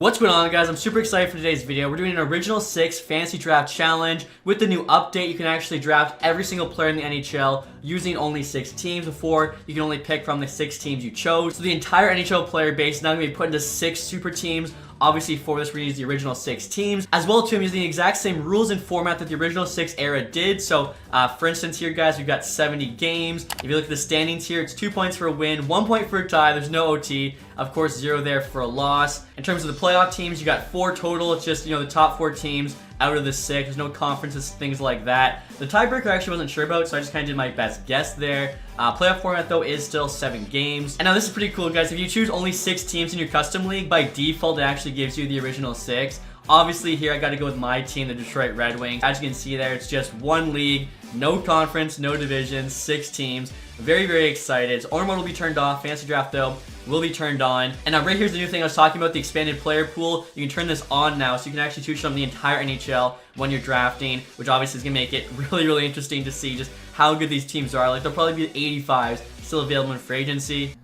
What's going on, guys? I'm super excited for today's video. We're doing an original 6 fantasy draft challenge. With the new update, you can actually draft every single player in the NHL using only 6 teams. Before, you can only pick from the 6 teams you chose. So the entire NHL player base is now going to be put into 6 super teams. Obviously, for this, we're going to use the original 6 teams. As well, too, I'm using the exact same rules and format that the original 6 era did. So, for instance, here, guys, we've got 70 games. If you look at the standings here, it's 2 points for a win, 1 point for a tie. There's no OT. Of course, 0 there for a loss. In terms of the playoff teams, you got 4 total. It's just, the top 4 teams out of the 6. There's no conferences, things like that. The tiebreaker I actually wasn't sure about, so I just kind of did my best guess there. Playoff format, though, is still 7 games. And now this is pretty cool, guys. If you choose only 6 teams in your custom league, by default, it actually gives you the original 6. Obviously, here I got to go with my team, the Detroit Red Wings. As you can see there, it's just 1 league, no conference, no division, 6 teams. Very, very excited. So owner mode will be turned off. Fantasy draft, though, will be turned on. And now right here's the new thing I was talking about, the expanded player pool. You can turn this on now, so you can actually choose from the entire NHL when you're drafting, which obviously is going to make it really, really interesting to see just how good these teams are. Like, they'll probably be 85s still available in free agency.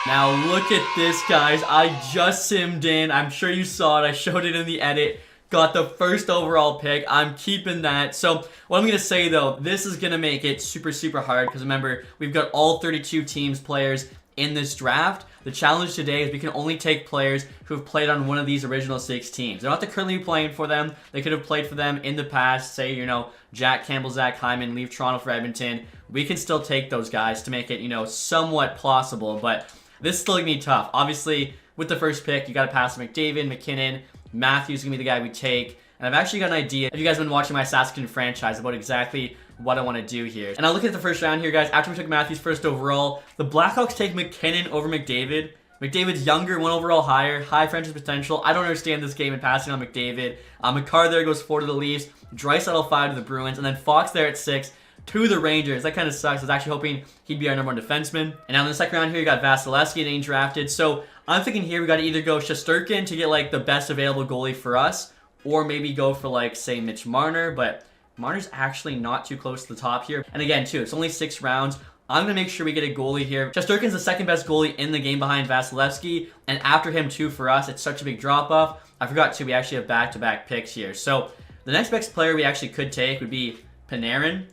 Now look at this, guys. I just simmed in. I'm sure you saw it. I showed it in the edit. Got the first overall pick. I'm keeping that. So what I'm going to say, though, this is going to make it super, super hard because remember, we've got all 32 teams players in this draft. The challenge today is we can only take players who have played on one of these original 6 teams. They're not currently playing for them. They could have played for them in the past. Say, Jack Campbell, Zach Hyman, leave Toronto for Edmonton. We can still take those guys to make it, somewhat plausible. But this is still going to be tough. Obviously, with the first pick, you got to pass McDavid, McKinnon. Matthews is going to be the guy we take. And I've actually got an idea, if you guys have been watching my Saskatoon franchise, about exactly what I want to do here. And I look at the first round here, guys. After we took Matthews first overall, the Blackhawks take McKinnon over McDavid. McDavid's younger, 1 overall higher, high franchise potential. I don't understand this game and passing on McDavid. McCarr there goes 4 to the Leafs. Draisaitl 5 to the Bruins. And then Fox there at 6 to the Rangers. That kind of sucks. I was actually hoping he'd be our #1 defenseman. And now in the second round here, you got Vasilevsky getting drafted. So I'm thinking here we got to either go Shesterkin to get like the best available goalie for us, or maybe go for like, say, Mitch Marner. But Marner's actually not too close to the top here. And again, too, it's only 6 rounds. I'm going to make sure we get a goalie here. Shesterkin's the second best goalie in the game behind Vasilevsky. And after him, too, for us, it's such a big drop-off. I forgot, too, we actually have back-to-back picks here. So the next best player we actually could take would be Panarin.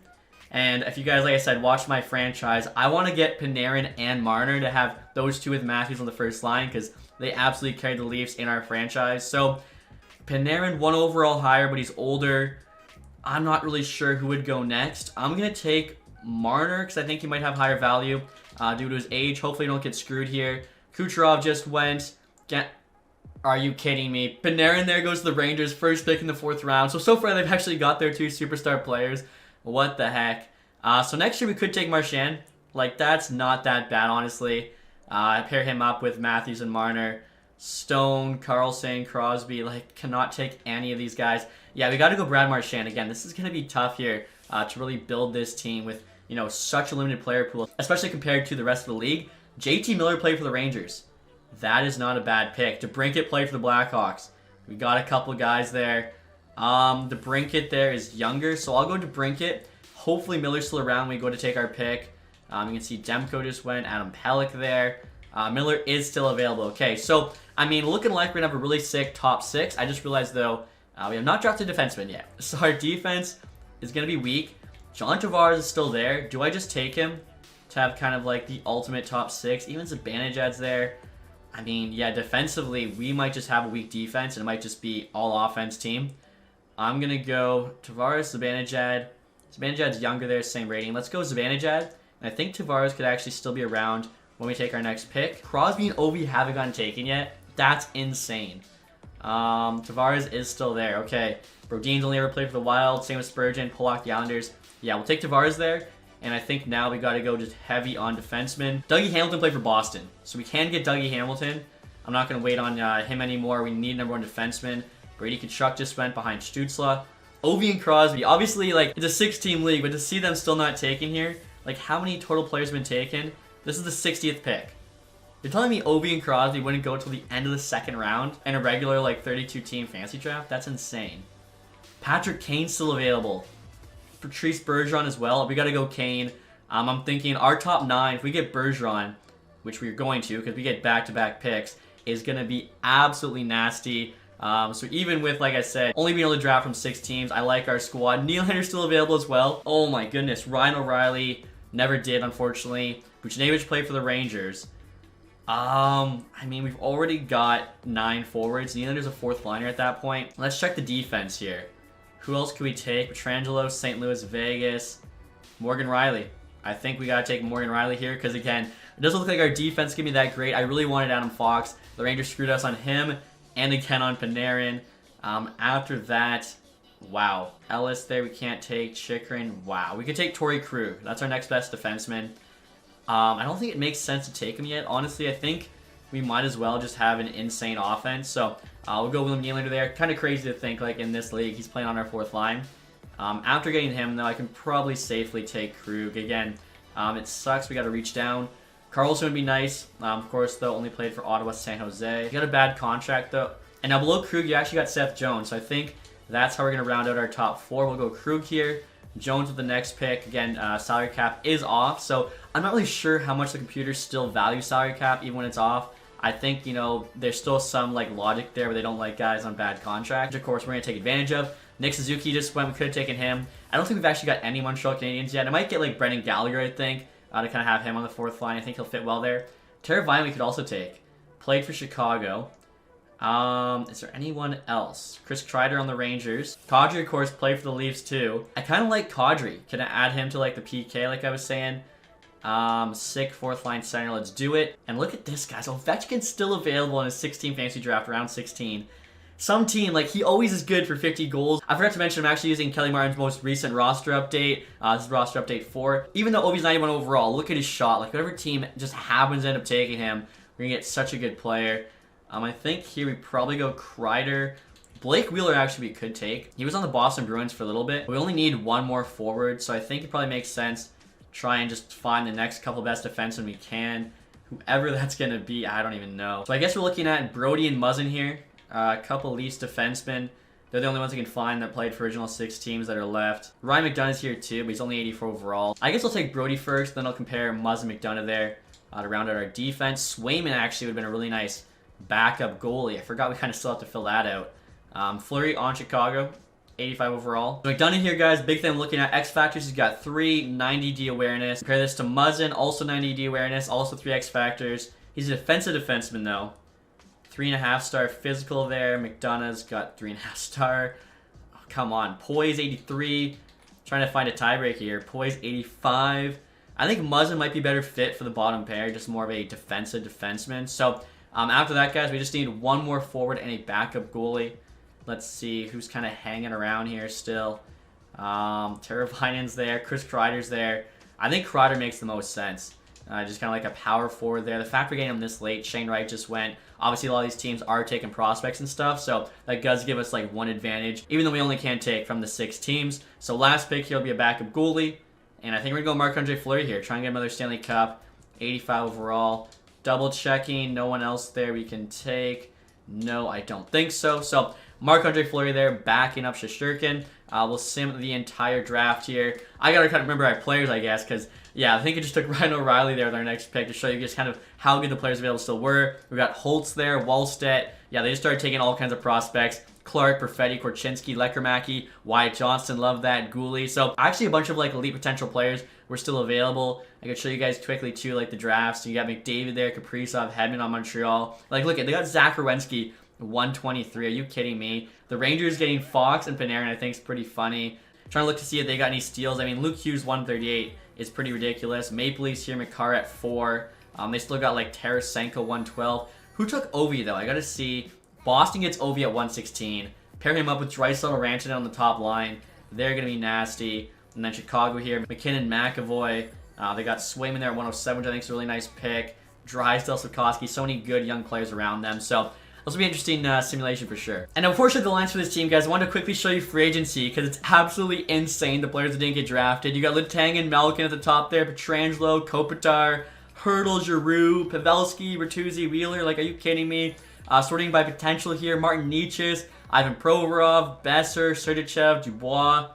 And if you guys, like I said, watch my franchise, I want to get Panarin and Marner to have those 2 with Matthews on the first line because they absolutely carry the Leafs in our franchise. So Panarin, 1 overall higher, but he's older. I'm not really sure who would go next. I'm going to take Marner because I think he might have higher value due to his age. Hopefully don't get screwed here. Kucherov just went. Are you kidding me? Panarin there goes to the Rangers, first pick in the 4th round. So far they've actually got their 2 superstar players. What the heck? So next year we could take Marchand. Like, that's not that bad, honestly. Pair him up with Matthews and Marner. Stone, Carlson, Crosby, like, cannot take any of these guys. Yeah, we got to go Brad Marchand. Again, this is going to be tough here to really build this team with, such a limited player pool, especially compared to the rest of the league. JT Miller played for the Rangers. That is not a bad pick. DeBrincat played for the Blackhawks. We got a couple guys there. DeBrincat there is younger, so I'll go DeBrincat. Hopefully Miller's still around when we go to take our pick. You can see Demko just went, Adam Pelech there. Miller is still available. Okay, so, looking like we're going to have a really sick top 6. I just realized, though, we have not drafted a defenseman yet. So our defense is going to be weak. John Tavares is still there. Do I just take him to have kind of like the ultimate top 6? Even Zibanejad's there. Yeah, defensively, we might just have a weak defense, and it might just be all offense team. I'm going to go Tavares, Zibanejad. Zibanejad's younger there, same rating. Let's go Zibanejad. And I think Tavares could actually still be around when we take our next pick. Crosby and Ovi haven't gotten taken yet. That's insane. Tavares is still there. Okay. Brodin's only ever played for the Wild. Same with Spurgeon, Pollock, the Islanders. Yeah, we'll take Tavares there. And I think now we got to go just heavy on defensemen. Dougie Hamilton played for Boston. So we can get Dougie Hamilton. I'm not going to wait on him anymore. We need #1 defenseman. Brady Tkachuk just went behind Stützle. Ovi and Crosby. Obviously, like, it's a 6-team league, but to see them still not taken here, like, how many total players have been taken? This is the 60th pick. You're telling me Ovi and Crosby wouldn't go till the end of the 2nd round in a regular, like, 32-team fantasy draft? That's insane. Patrick Kane's still available. Patrice Bergeron as well. We got to go Kane. I'm thinking our top 9, if we get Bergeron, which we're going to because we get back-to-back picks, is going to be absolutely nasty. So even with, like I said, only being able to draft from 6 teams, I like our squad. Nylander's still available as well. Oh my goodness, Ryan O'Reilly never did, unfortunately. Buchnevich played for the Rangers. I mean, we've already got 9 forwards. Nylander's a 4th liner at that point. Let's check the defense here. Who else could we take? Pietrangelo, St. Louis, Vegas, Morgan Rielly. I think we got to take Morgan Rielly here because, again, it doesn't look like our defense can be that great. I really wanted Adam Fox. The Rangers screwed us on him and again on Panarin. After that, wow. Ellis there we can't take. Chychrun, wow. We could take Torrey Krug. That's our next best defenseman. I don't think it makes sense to take him yet. Honestly, I think we might as well just have an insane offense. So we'll go William Nylander there. Kind of crazy to think, like, in this league, he's playing on our 4th line. After getting him, though, I can probably safely take Krug. Again, it sucks. We got to reach down. Carlson would be nice. Of course, though, only played for Ottawa, San Jose. He got a bad contract, though. And now below Krug, you actually got Seth Jones. So I think that's how we're going to round out our top 4. We'll go Krug here. Jones with the next pick. Again, salary cap is off. So I'm not really sure how much the computers still value salary cap, even when it's off. I think, you know, there's still some, like, logic there where they don't like guys on bad contracts. Of course, we're going to take advantage of. Nick Suzuki just went. We could have taken him. I don't think we've actually got any Montreal Canadiens yet. I might get, like, Brendan Gallagher, I think, to kind of have him on the 4th line. I think he'll fit well there. Teravainen we could also take. Played for Chicago. Is there anyone else? Chris Kreider on the Rangers. Kadri, of course, played for the Leafs, too. I kind of like Kadri. Can I add him to, like, the PK, like I was saying? Sick 4th line center. Let's do it. And look at this, guys. Ovechkin's still available in his 16 fantasy draft, round 16. Some team, like, he always is good for 50 goals. I forgot to mention I'm actually using Kelly Martin's most recent roster update. This is roster update 4. Even though Ovi's 91 overall, look at his shot. Like, whatever team just happens to end up taking him, we're going to get such a good player. I think here we probably go Kreider. Blake Wheeler actually we could take. He was on the Boston Bruins for a little bit. We only need 1 more forward, so I think it probably makes sense try and just find the next couple best defensemen we can. Whoever that's going to be, I don't even know. So I guess we're looking at Brody and Muzzin here. A couple Leafs defensemen. They're the only ones I can find that played for original 6 teams that are left. Ryan McDonough's here too, but he's only 84 overall. I guess I'll take Brody first, then I'll compare Muzz and McDonough there to round out our defense. Swayman actually would have been a really nice backup goalie. I forgot we kind of still have to fill that out. Fleury on Chicago, 85 overall. So McDonough here, guys. Big thing I'm looking at. X Factors, he's got 3, 90 D awareness. Compare this to Muzzin, also 90 D awareness, also 3 X Factors. He's a defensive defenseman though. 3.5 star physical there. McDonough's got 3.5 star. Oh, come on. Poise 83. Trying to find a tiebreak here. Poise 85. I think Muzzin might be better fit for the bottom pair. Just more of a defensive defenseman. So after that, guys, we just need 1 more forward and a backup goalie. Let's see who's kind of hanging around here still. Teravainen's there. Chris Kreider's there. I think Kreider makes the most sense. Just kind of like a power forward there. The fact we're getting him this late, Shane Wright just went. Obviously, a lot of these teams are taking prospects and stuff, so that does give us like 1 advantage, even though we only can take from the 6 teams. So last pick here will be a backup goalie, and I think we're going to go Marc-Andre Fleury here. Try and get another Stanley Cup, 85 overall. Double checking, no one else there we can take. No, I don't think so. So Marc-Andre Fleury there, backing up Shesterkin. We'll sim the entire draft here. I got to kind of remember our players, I guess, because, yeah, I think it just took Ryan O'Reilly there with our next pick to show you just kind of how good the players available still were. We got Holtz there, Wallstedt. Yeah, they just started taking all kinds of prospects. Clark, Perfetti, Korchinski, Lekermacki, Wyatt Johnston, love that, Gooley. So actually a bunch of like elite potential players were still available. I could show you guys quickly too, like the drafts. So you got McDavid there, Kaprizov, Hedman on Montreal. Like look at, they got Zach Werenski, 123. Are you kidding me? The Rangers getting Fox and Panarin I think is pretty funny. Trying to look to see if they got any steals. I mean, Luke Hughes 138 is pretty ridiculous. Maple Leafs here, McCarr at 4. They still got like Tarasenko 112. Who took Ovi though? I gotta see. Boston gets Ovi at 116. Pair him up with Draisaitl, Rantanen on the top line. They're gonna be nasty. And then Chicago here, McKinnon, McAvoy. They got Swayman there at 107, which I think is a really nice pick. Drysdale, Sikorsky, so many good young players around them. So this will be an interesting simulation for sure. And unfortunately, the lines for this team, guys, I wanted to quickly show you free agency because it's absolutely insane, the players that didn't get drafted. You got Letang and Malkin at the top there, Pietrangelo, Kopitar, Hurdle, Giroux, Pavelski, Bertuzzi, Wheeler. Like, are you kidding me? Sorting by potential here, Martin Nietzsche, Ivan Provorov, Besser, Sergachev, Dubois.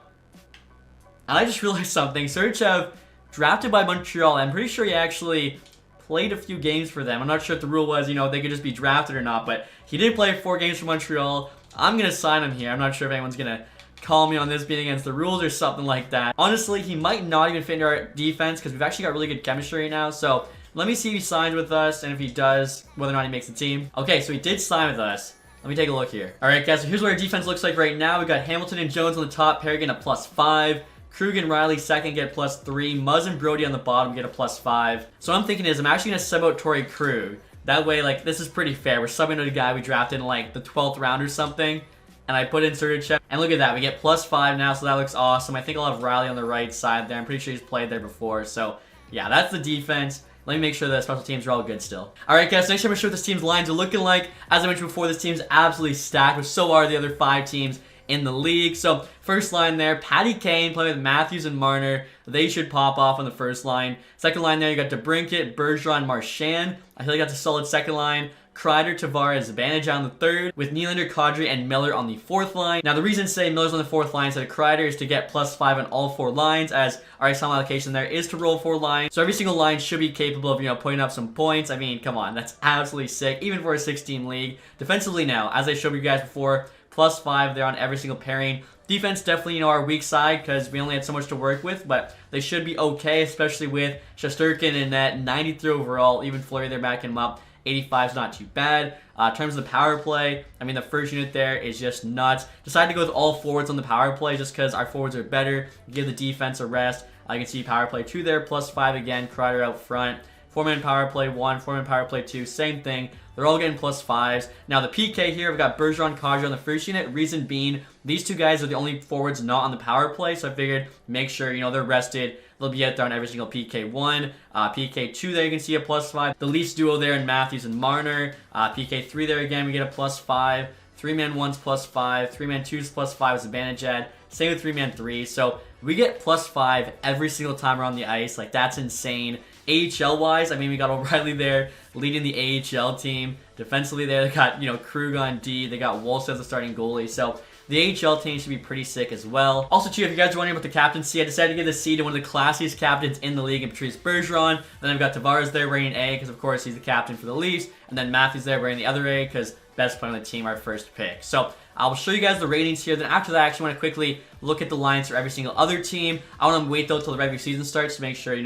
And I just realized something. Sergachev, drafted by Montreal. I'm pretty sure he actually played a few games for them. I'm not sure if the rule was, they could just be drafted or not, but he did play 4 games for Montreal. I'm going to sign him here. I'm not sure if anyone's going to call me on this being against the rules or something like that. Honestly, he might not even fit into our defense because we've actually got really good chemistry right now. So let me see if he signs with us, and if he does, whether or not he makes the team. Okay, so he did sign with us. Let me take a look here. All right, guys, so here's what our defense looks like right now. We got Hamilton and Jones on the top pair getting a +5. Krug and Riley second get a +3. Muzz and Brody on the bottom get a +5. So what I'm thinking is I'm actually going to sub out Torrey Krug. That way, like, this is pretty fair. We're subbing out a guy we drafted in, like, the 12th round or something. And I put in Sergachev. And look at that. We get +5 now, so that looks awesome. I think I'll have Riley on the right side there. I'm pretty sure he's played there before. So, yeah, that's the defense. Let me make sure that special teams are all good still. Alright, guys, next time I'm going to show what this team's lines are looking like. As I mentioned before, this team's absolutely stacked, but so are the other 5 teams in the league. So, first line there, Patty Kane playing with Matthews and Marner. They should pop off on the first line. Second line there, you got DeBrincat, Bergeron, Marchand. I feel like that's a solid second line. Kreider, Tavares, Zibanejad on the third, with Nylander, Kadri, and Miller on the fourth line. Now, the reason to say Miller's on the fourth line instead of Kreider is to get +5 on all 4 lines, as our ice time allocation there is to roll 4 lines. So every single line should be capable of, putting up some points. I mean, come on, that's absolutely sick, even for a 6-team league. Defensively now, as I showed you guys before, +5 there on every single pairing. Defense definitely, our weak side because we only had so much to work with, but they should be okay, especially with Shesterkin in that 93 overall, even Fleury there backing him up. 85 is not too bad. In terms of the power play, I mean, the first unit there is just nuts. Decided to go with all forwards on the power play just because our forwards are better. Give the defense a rest. I can see power play 2 there, +5 again. Kreider out front. 4-man power play 1, 4-man power play 2, same thing. They're all getting +5s. Now the PK here, we've got Bergeron, Kadri on the first unit. Reason being, these 2 guys are the only forwards not on the power play, so I figured make sure, they're rested. They'll be out there on every single PK1. PK2 there, you can see a +5. The Leafs duo there in Matthews and Marner. PK3 there again, we get a +5. 3-man 1's +5. 3-man 2's +5 is Zibanejad. Same with 3-man 3. So we get +5 every single time we're on the ice. Like, that's insane. AHL-wise, I mean, we got O'Reilly there leading the AHL team. Defensively there, they got, Krug on D. They got Wolf as the starting goalie. So the AHL team should be pretty sick as well. Also, too, if you guys are wondering about the captaincy, I decided to give the C to one of the classiest captains in the league, in Patrice Bergeron. Then I've got Tavares there wearing A, because of course he's the captain for the Leafs. And then Matthews there wearing the other A, because best player on the team, our first pick. So I'll show you guys the ratings here. Then after that, I actually want to quickly look at the lines for every single other team. I want to wait, though, till the regular season starts to make sure,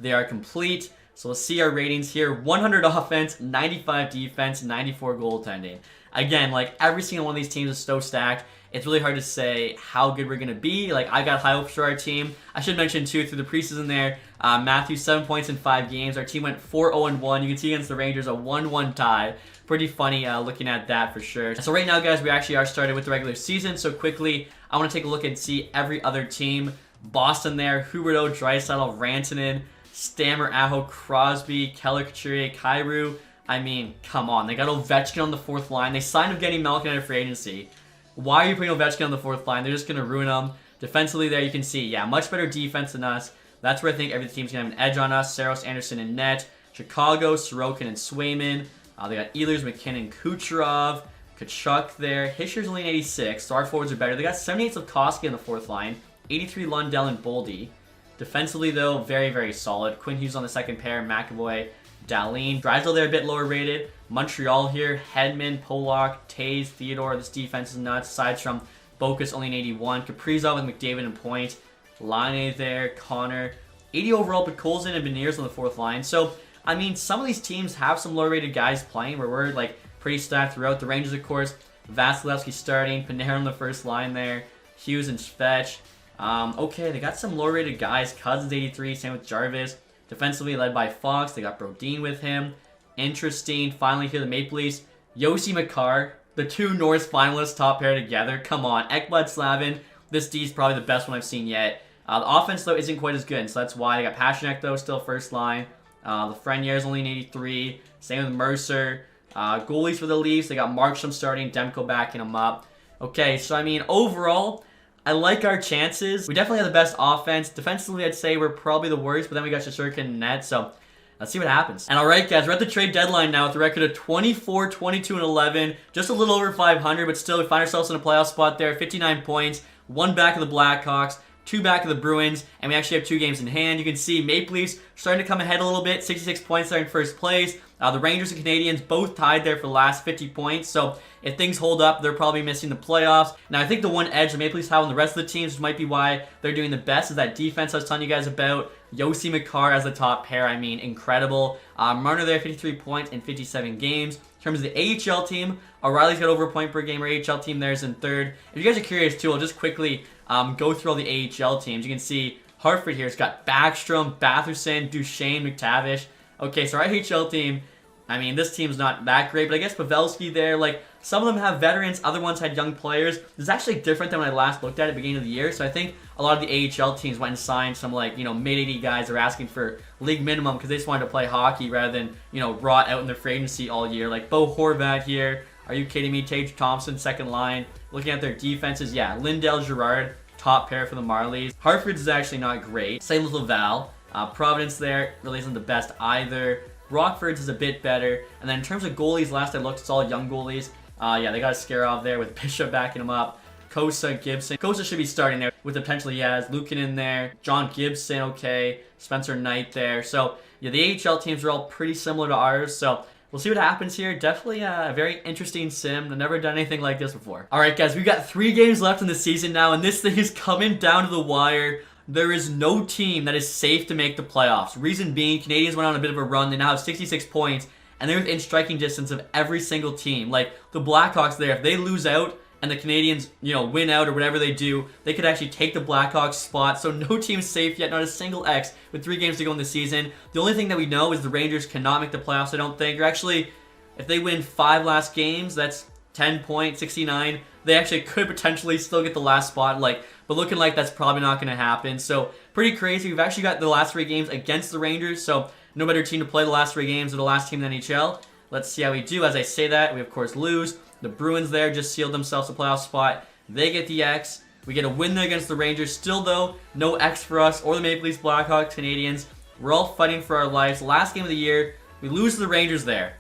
they are complete. So let's see our ratings here. 100 offense, 95 defense, 94 goaltending. Again, like, every single one of these teams is so stacked. It's really hard to say how good we're going to be. Like, I got high hopes for our team. I should mention, too, through the preseason there, Matthews, 7 points in 5 games. Our team went 4-0-1. You can see against the Rangers a 1-1 tie. Pretty funny looking at that for sure. So right now, guys, we actually are started with the regular season. So quickly, I want to take a look and see every other team. Boston there, Huberdeau, Draisaitl, Rantanen, Stammer, Aho, Crosby, Keller, Couturier, Kyrou. I mean, come on. They got Ovechkin on the 4th line. They signed Evgeny Malkin out of free agency. Why are you putting Ovechkin on the 4th line? They're just going to ruin them. Defensively there, you can see, yeah, much better defense than us. That's where I think every team's going to have an edge on us. Saros, Anderson, and net. Chicago, Sorokin, and Swayman. They got Ehlers, McKinnon, Kucherov, Kachuk there. Hischer's only an 86, so our forwards are better. They got 78 of Koski on the 4th line. 83 Lundell and Boldy. Defensively, though, very, very solid. Quinn Hughes on the second pair. McAvoy, Dahlin. Drysdale there a bit lower rated. Montreal here. Hedman, Polak, Taves, Theodore. This defense is nuts. Aside from Bokus, only an 81. Kaprizov with McDavid and point. Line there. Connor. 80 overall, but Colson and Beniers on the 4th line. So, I mean, some of these teams have some lower rated guys playing where we're, like, pretty stacked throughout. The Rangers, of course. Vasilevsky starting. Panarin on the first line there. Hughes and Svetch. Okay, they got some low-rated guys. Cousins 83, same with Jarvis. Defensively led by Fox. They got Brodin with him. Interesting. Finally here, the Maple Leafs. Yossi Makar, the 2 Norris finalists top pair together. Come on. Ekblad, Slavin. This D is probably the best one I've seen yet. The offense, though, isn't quite as good, so that's why. They got Pasternak, though, still first line. Lafreniere's only an 83. Same with Mercer. Goalies for the Leafs. They got Markstrom starting. Demko backing them up. Okay, so, I mean, overall, I like our chances. We definitely have the best offense. Defensively, I'd say we're probably the worst, but then we got Shesterkin and net, so let's see what happens. And alright, guys, we're at the trade deadline now with a record of 24, 22, and 11. Just a little over 500, but still, we find ourselves in a playoff spot there. 59 points, 1 back of the Blackhawks, 2 back of the Bruins, and we actually have 2 games in hand. You can see Maple Leafs starting to come ahead a little bit, 66 points there in first place. The Rangers and Canadiens both tied there for the last 50 points, so if things hold up, they're probably missing the playoffs. Now, I think the one edge the Maple Leafs have on the rest of the teams, which might be why they're doing the best, is that defense I was telling you guys about. Yossi Makar as the top pair, I mean, incredible. Marner there, 53 points in 57 games. In terms of the AHL team, O'Reilly's got over a point per game. Our AHL team there's in third. If you guys are curious too, I'll just quickly go through all the AHL teams. You can see Hartford here. It's got Backstrom, Batherson, Duchesne, McTavish. Okay, so our AHL team, I mean, this team's not that great, but I guess Pavelski there, like, some of them have veterans, other ones had young players. This is actually different than when I last looked at it at the beginning of the year, so I think a lot of the AHL teams went and signed some, like, you know, mid-80 guys that are asking for league minimum because they just wanted to play hockey rather than, you know, rot out in their free agency all year. Like, Bo Horvat here. Are you kidding me? Tage Thompson, second line. Looking at their defenses, yeah, Lindell, Girard, top pair for the Marlies. Hartford's is actually not great. Same with Laval. Providence there really isn't the best either. Rockford's is a bit better. And then in terms of goalies, last I looked, it's all young goalies. Yeah, they got Skarov there with Bishop backing him up. Kosa, Gibson. Kosa should be starting there with the potential he has. Lukin in there. John Gibson, okay. Spencer Knight there. So, yeah, the AHL teams are all pretty similar to ours. So, we'll see what happens here. Definitely a very interesting sim. I've never done anything like this before. Alright, guys, we've got 3 games left in the season now, and this thing is coming down to the wire. There is no team that is safe to make the playoffs. Reason being, Canadians went on a bit of a run. They now have 66 points, and they're within striking distance of every single team. Like, the Blackhawks there, if they lose out and the Canadians, you know, win out or whatever they do, they could actually take the Blackhawks spot. So no team's safe yet, not a single X with 3 games to go in the season. The only thing that we know is the Rangers cannot make the playoffs, I don't think. Or actually, if they win 5 last games, that's 10 points, 69. They actually could potentially still get the last spot, like, but looking like that's probably not going to happen. So pretty crazy. We've actually got the last 3 games against the Rangers, so no better team to play the last 3 games or the last team in the NHL. Let's see how we do. As I say that, we of course lose. The Bruins there just sealed themselves a playoff spot. They get the X. We get a win there against the Rangers. Still though, no X for us or the Maple Leafs, Blackhawks, Canadians. We're all fighting for our lives. Last game of the year, we lose to the Rangers there.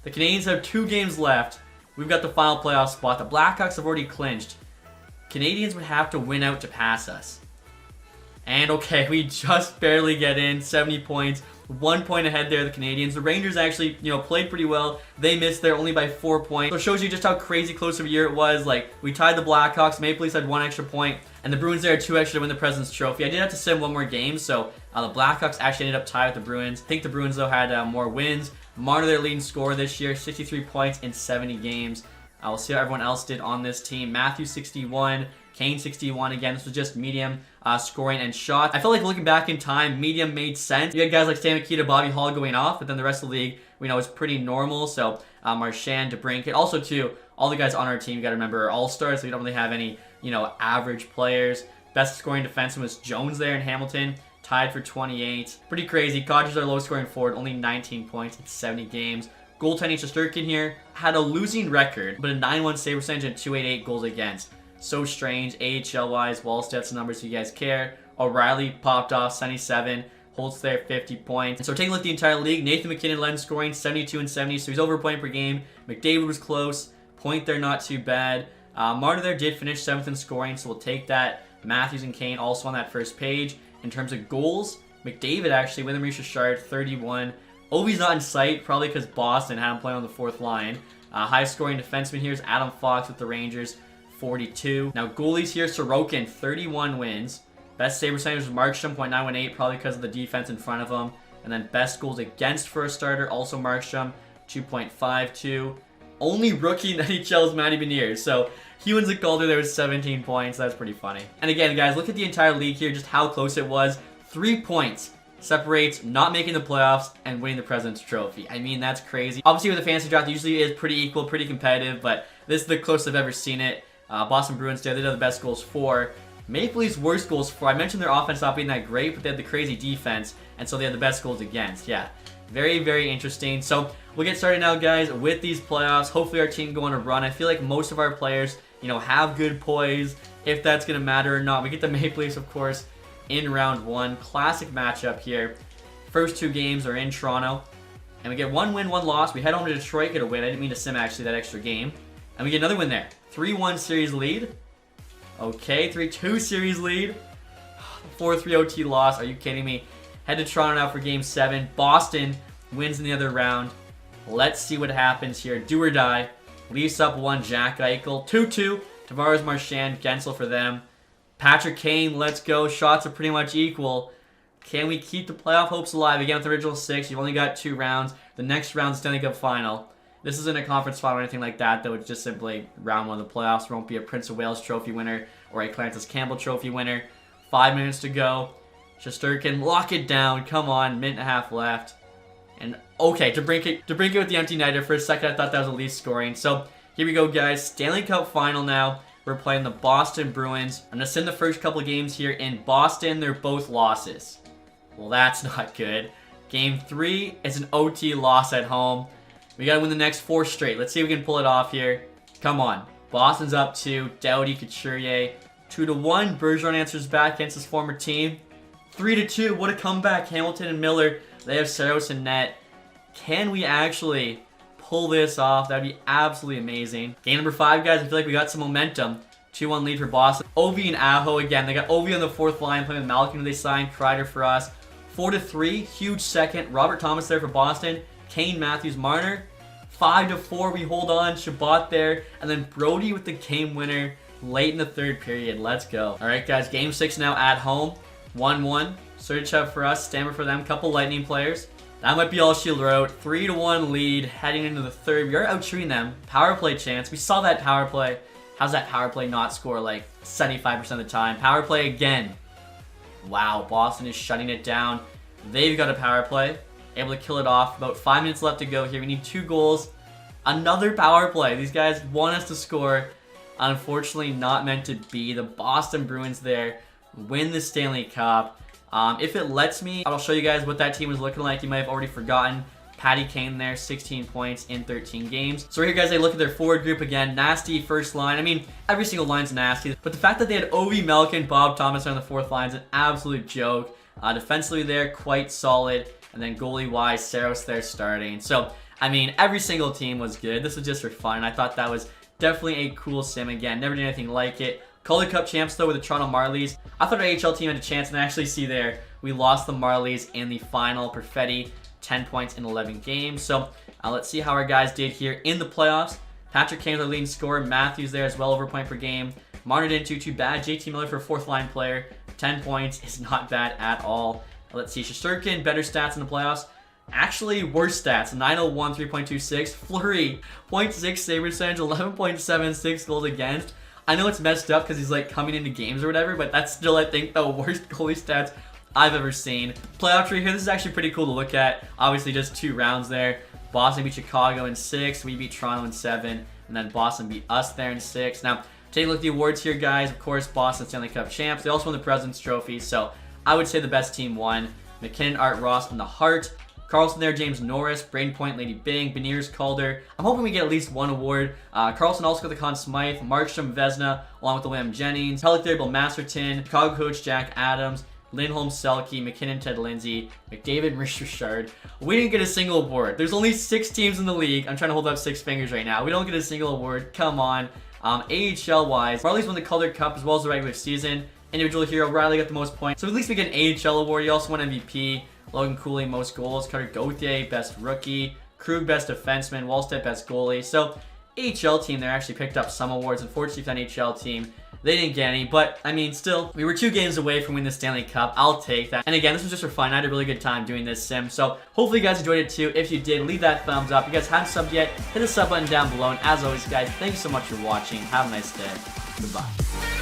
The Canadians have 2 games left. We've got the final playoff spot. The Blackhawks have already clinched. Canadians would have to win out to pass us. And okay, we just barely get in. 70 points. 1 point ahead there, the Canadians. The Rangers actually, you know, played pretty well. They missed there only by 4 points. So it shows you just how crazy close of a year it was. Like, we tied the Blackhawks. Maple Leafs had 1 extra point. And the Bruins there had 2 extra to win the President's Trophy. I did have to sim 1 more game, so the Blackhawks actually ended up tied with the Bruins. I think the Bruins, though, had more wins. Marner, their leading scorer this year, 63 points in 70 games. We'll see how everyone else did on this team. Matthews, 61. Kane, 61. Again, this was just medium scoring and shots. I feel like looking back in time, medium made sense. You had guys like Stan Mikita, Bobby Hall going off, but then the rest of the league, we know, is pretty normal. So, Marchand, DeBrincat. Also, too, all the guys on our team, you got to remember, are all-stars, so we don't really have any, you know, average players. Best scoring defenseman was Jones there in Hamilton, tied for 28. Pretty crazy. Kodger's our lowest scoring forward, only 19 points in 70 games. Goaltending, Shesterkin here, had a losing record, but a 9-1 save percentage and 288 goals against. So strange, AHL-wise, wall stats numbers if you guys care. O'Reilly popped off, 77. Holtz there, 50 points. And so taking a look at the entire league, Nathan McKinnon led in scoring, 72 and 70, so he's over a point per game. McDavid was close. Point there, not too bad. Marner there did finish 7th in scoring, so we'll take that. Matthews and Kane also on that first page. In terms of goals, McDavid actually with Maurice Richard, 31. Ovi's not in sight, probably because Boston had him playing on the 4th line. High scoring defenseman here is Adam Fox with the Rangers, 42. Now goalies here, Sorokin, 31 wins. Best save percentage was Markstrom, .918, probably because of the defense in front of him. And then best goals against for a starter, also Markstrom, 2.52. Only rookie in the NHL is Matty Beniers. So he wins the Calder there with 17 points. That's pretty funny. And again, guys, look at the entire league here, just how close it was. 3 points separates not making the playoffs and winning the President's Trophy. I mean, that's crazy. Obviously, with the fantasy draft, usually is pretty equal, pretty competitive, but this is the closest I've ever seen it. Boston Bruins there, they had the best goals for. Maple Leafs worst goals for. I mentioned their offense not being that great, but they had the crazy defense, and so they had the best goals against. Yeah, very, very interesting. So we'll get started now, guys, with these playoffs. Hopefully our team go on a run. I feel like most of our players, you know, have good poise. If that's going to matter or not. We get the Maple Leafs, of course, in round 1. Classic matchup here. First 2 games are in Toronto. And we get 1 win, 1 loss. We head home to Detroit, get a win. I didn't mean to sim, actually, that extra game. And we get another win there. 3-1 series lead. Okay, 3-2 series lead. 4-3 OT loss. Are you kidding me? Head to Toronto now for Game 7. Boston wins in the other round. Let's see what happens here. Do or die. Leafs up 1, Jack Eichel. 2-2. Tavares, Marchand, Gensel for them. Patrick Kane, let's go. Shots are pretty much equal. Can we keep the playoff hopes alive? Again, with the original 6, you've only got 2 rounds. The next round's Stanley Cup Final. This isn't a conference final or anything like that, though. It's just simply round 1 of the playoffs. There won't be a Prince of Wales trophy winner or a Clarence Campbell trophy winner. 5 minutes to go. Shesterkin, lock it down. Come on, minute and a half left. And okay, to break it with the empty netter. For a second, I thought that was a Leafs scoring. So here we go, guys. Stanley Cup Final now. We're playing the Boston Bruins. I'm gonna send the first couple games here in Boston. They're both losses. Well, that's not good. Game 3 is an OT loss at home. We gotta win the next 4 straight. Let's see if we can pull it off here. Come on. Boston's up 2. Doughty, Couturier. 2-1. Bergeron answers back against his former team. 3-2. What a comeback. Hamilton and Miller. They have Saros and net. Can we actually pull this off? That'd be absolutely amazing. Game number 5, guys. I feel like we got some momentum. 2-1 lead for Boston. Ovi and Aho again. They got Ovi on the 4th line playing with Malkin, who they signed. Kreider for us. 4-3. Huge second. Robert Thomas there for Boston. Kane, Matthews, Marner. 5-4. We hold on. Shabbat there. And then Brody with the game winner late in the 3rd period. Let's go. All right, guys. Game 6 now at home. 1-1. Sergachev for us. Stammer for them. Couple Lightning players. That might be all she wrote. 3-1 lead heading into the 3rd. We are out shooting them. Power play chance. We saw that power play. How's that power play not score like 75% of the time? Power play again. Wow, Boston is shutting it down. They've got a power play. Able to kill it off. About 5 minutes left to go here. We need 2 goals. Another power play. These guys want us to score. Unfortunately, not meant to be. The Boston Bruins there win the Stanley Cup. If it lets me, I'll show you guys what that team was looking like. You might have already forgotten. Patty Kane there, 16 points in 13 games. So here, guys, they look at their forward group again. Nasty first line. I mean, every single line's nasty. But the fact that they had Ovi, Malkin, Bob Thomas on the 4th line is an absolute joke. Defensively there, quite solid. And then goalie-wise, Saros there starting. So, I mean, every single team was good. This was just for fun. I thought that was definitely a cool sim. Again, never did anything like it. Calder Cup champs, though, with the Toronto Marlies. I thought our AHL team had a chance, and I actually see there, we lost the Marlies in the final. Perfetti, 10 points in 11 games. So, let's see how our guys did here in the playoffs. Patrick Kane, our leading scorer. Matthews there as well, over a point per game. Marner didn't do too bad. JT Miller for a 4th line player. 10 points is not bad at all. Let's see, Shesterkin, better stats in the playoffs. Actually, worse stats. 901, 3.26. Fleury, 0.6 save percentage, 11.76 goals against. I know it's messed up because he's like coming into games or whatever, but that's still, I think, the worst goalie stats I've ever seen. Playoff tree here, this is actually pretty cool to look at. Obviously, just 2 rounds there. Boston beat Chicago in 6. We beat Toronto in 7. And then Boston beat us there in 6. Now, taking a look at the awards here, guys. Of course, Boston Stanley Cup champs. They also won the President's Trophy, so I would say the best team won. McKinnon, Art Ross, and the Hart. Carlson there, James Norris, Braden Point, Lady Bing, Beniers, Calder. I'm hoping we get at least 1 award. Carlson also got the Conn Smythe, Markstrom, Vesna, along with the William Jennings. Pellick there, Bill Masterton, Chicago coach Jack Adams, Lindholm, Selke, McKinnon, Ted Lindsay, McDavid, Rich Richard. We didn't get a single award. There's only 6 teams in the league. I'm trying to hold up 6 fingers right now. We don't get a single award. Come on. AHL-wise, Marlies won the Calder Cup as well as the regular season. Individual hero, Riley got the most points. So at least we get an AHL award. He also won MVP. Logan Cooley, most goals. Carter Gauthier, best rookie. Krug, best defenseman. Wallstedt, best goalie. So, AHL team there actually picked up some awards. Unfortunately for the NHL team, they didn't get any. But, I mean, still, we were 2 games away from winning the Stanley Cup. I'll take that. And again, this was just for fun. I had a really good time doing this sim. So, hopefully you guys enjoyed it too. If you did, leave that thumbs up. If you guys haven't subbed yet, hit the sub button down below. And as always, guys, thank you so much for watching. Have a nice day. Goodbye.